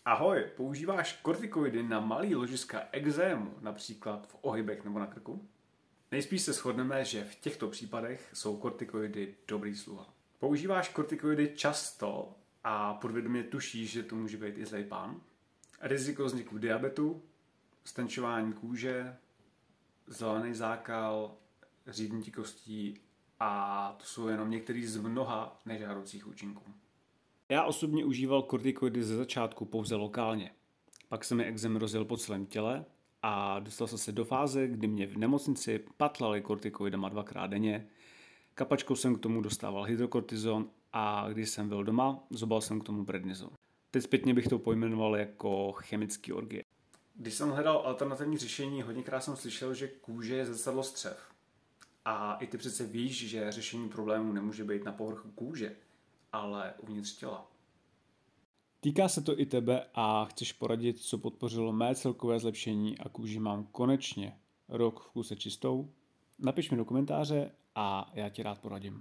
Ahoj, používáš kortikoidy na malý ložiska ekzému, například v ohybech nebo na krku? Nejspíš se shodneme, že v těchto případech jsou kortikoidy dobrý sluha. Používáš kortikoidy často a podvědomě tušíš, že to může být i zlej pán? Riziko vzniku diabetu, stenčování kůže, zelený zákal, řídnutí kostí a to jsou jenom některý z mnoha nežádoucích účinků. Já osobně užíval kortikoidy ze začátku pouze lokálně. Pak se mi ekzém rozjel po celém těle a dostal jsem se do fáze, kdy mě v nemocnici patlali kortikoidama 2x denně. Kapačkou jsem k tomu dostával hydrokortizon a když jsem byl doma, zobal jsem k tomu prednizon. Teď zpětně bych to pojmenoval jako chemický orgie. Když jsem hledal alternativní řešení, hodněkrát jsem slyšel, že kůže je zrcadlo střev. A i ty přece víš, že řešení problémů nemůže být na povrchu kůže, ale uvnitř těla. Týká se to i tebe a chceš poradit, co podpořilo mé celkové zlepšení a kůži mám konečně rok v kuse čistou? Napiš mi do komentáře a já ti rád poradím.